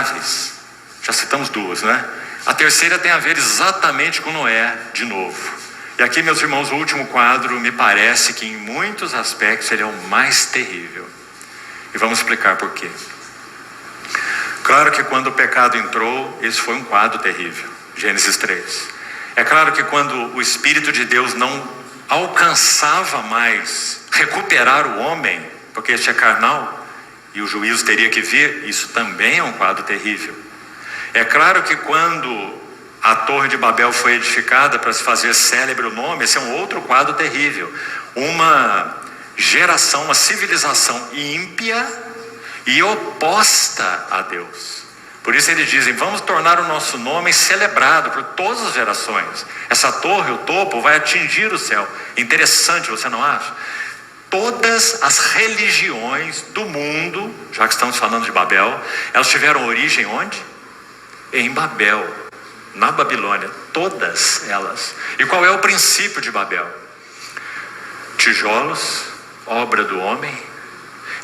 inomináveis. Já citamos duas, né? A terceira tem a ver exatamente com Noé, de novo. E aqui, meus irmãos, o último quadro me parece que em muitos aspectos ele é o mais terrível. E vamos explicar por quê. Claro que quando o pecado entrou, esse foi um quadro terrível. Gênesis 3. É claro que quando o Espírito de Deus não alcançava mais recuperar o homem, porque este é carnal, e o juízo teria que vir, isso também é um quadro terrível. É claro que quando a Torre de Babel foi edificada para se fazer célebre o nome, esse é um outro quadro terrível. Uma geração, uma civilização ímpia e oposta a Deus. Por isso eles dizem, vamos tornar o nosso nome celebrado por todas as gerações. Essa torre, o topo, vai atingir o céu. Interessante, você não acha? Todas as religiões do mundo, já que estamos falando de Babel, elas tiveram origem onde? Em Babel, na Babilônia, todas elas. E qual é o princípio de Babel? Tijolos, obra do homem,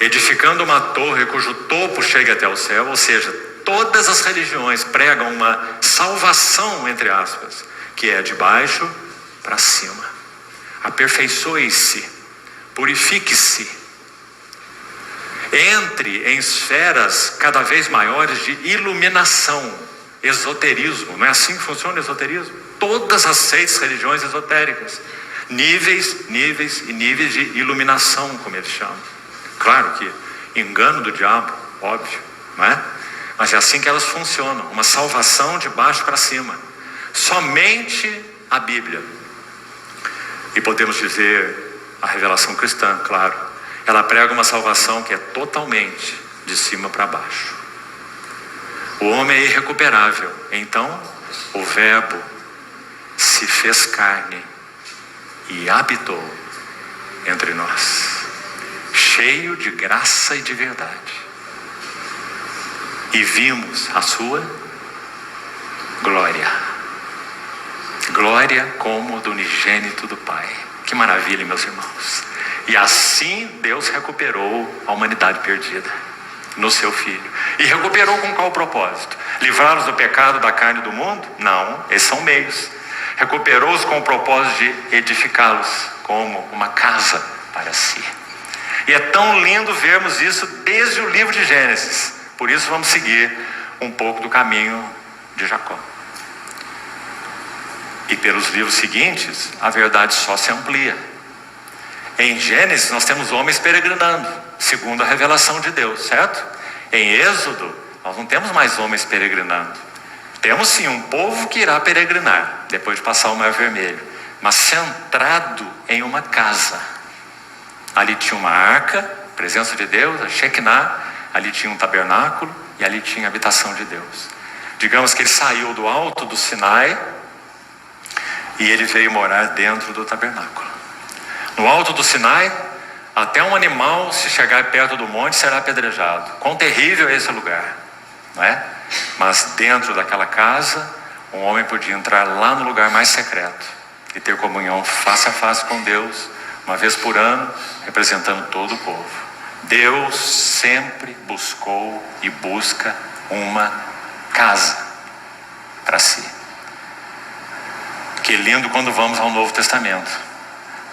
edificando uma torre cujo topo chega até o céu, ou seja, todas as religiões pregam uma salvação, entre aspas, que é de baixo para cima. Aperfeiçoe-se, purifique-se, entre em esferas cada vez maiores de iluminação, esoterismo. Não é assim que funciona o esoterismo? Todas as 6 religiões esotéricas, níveis e níveis de iluminação, como eles chamam. Claro que engano do diabo, óbvio, não é? Mas é assim que elas funcionam, uma salvação de baixo para cima. Somente a Bíblia, e podemos dizer a revelação cristã, claro, ela prega uma salvação que é totalmente de cima para baixo. O homem é irrecuperável, então o Verbo se fez carne e habitou entre nós, cheio de graça e de verdade. E vimos a sua glória. Glória como do unigênito do Pai. Que maravilha, meus irmãos. E assim Deus recuperou a humanidade perdida no seu Filho. E recuperou com qual propósito? Livrá-los do pecado, da carne e do mundo? Não, esses são meios. Recuperou-os com o propósito de edificá-los como uma casa para si. E é tão lindo vermos isso desde o livro de Gênesis. Por isso vamos seguir um pouco do caminho de Jacó. E pelos livros seguintes, a verdade só se amplia. Em Gênesis nós temos homens peregrinando, segundo a revelação de Deus, certo? Em Êxodo, nós não temos mais homens peregrinando. Temos sim um povo que irá peregrinar, depois de passar o Mar Vermelho, mas centrado em uma casa. Ali tinha uma arca, presença de Deus, a Shekinah. Ali tinha um tabernáculo e ali tinha a habitação de Deus. Digamos que ele saiu do alto do Sinai e ele veio morar dentro do tabernáculo. No alto do Sinai, até um animal, se chegar perto do monte, será apedrejado. Quão terrível é esse lugar, não é? Mas dentro daquela casa, um homem podia entrar lá no lugar mais secreto e ter comunhão face a face com Deus, uma vez por ano, representando todo o povo. Deus sempre buscou e busca uma casa para si. Que lindo quando vamos ao Novo Testamento.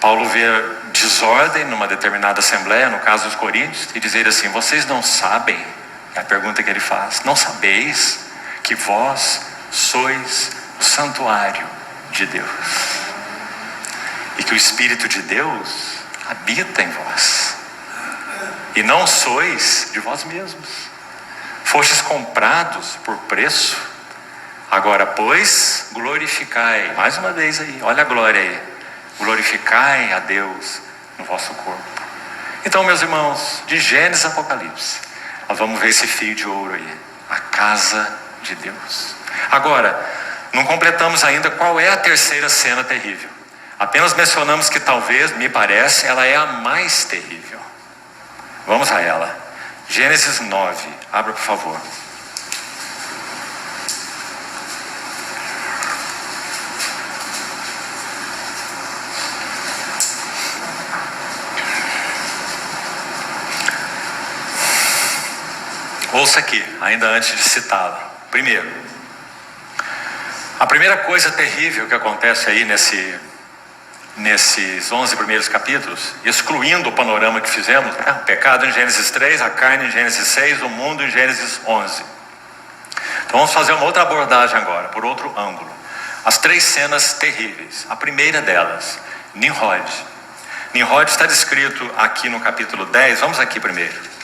Paulo vê desordem numa determinada assembleia, no caso dos Coríntios, e dizer assim, vocês não sabem, é a pergunta que ele faz, não sabeis que vós sois o santuário de Deus e que o Espírito de Deus habita em vós. E não sois de vós mesmos. Fostes comprados por preço. Agora, pois, glorificai. Mais uma vez aí, olha a glória aí. Glorificai a Deus no vosso corpo. Então, meus irmãos, de Gênesis a Apocalipse, nós vamos ver esse fio de ouro aí. A casa de Deus. Agora, não completamos ainda qual é a terceira cena terrível. Apenas mencionamos que talvez, me parece, ela é a mais terrível. Vamos a ela. Gênesis 9. Abra, por favor. Ouça aqui, ainda antes de citá-la. Primeiro, a primeira coisa terrível que acontece aí nesses 11 primeiros capítulos, excluindo o panorama que fizemos, né? O pecado em Gênesis 3, a carne em Gênesis 6, o mundo em Gênesis 11. Então vamos fazer uma outra abordagem agora, por outro ângulo. As 3 cenas terríveis. A primeira delas, Nimrod. Nimrod está descrito aqui no capítulo 10, vamos aqui primeiro.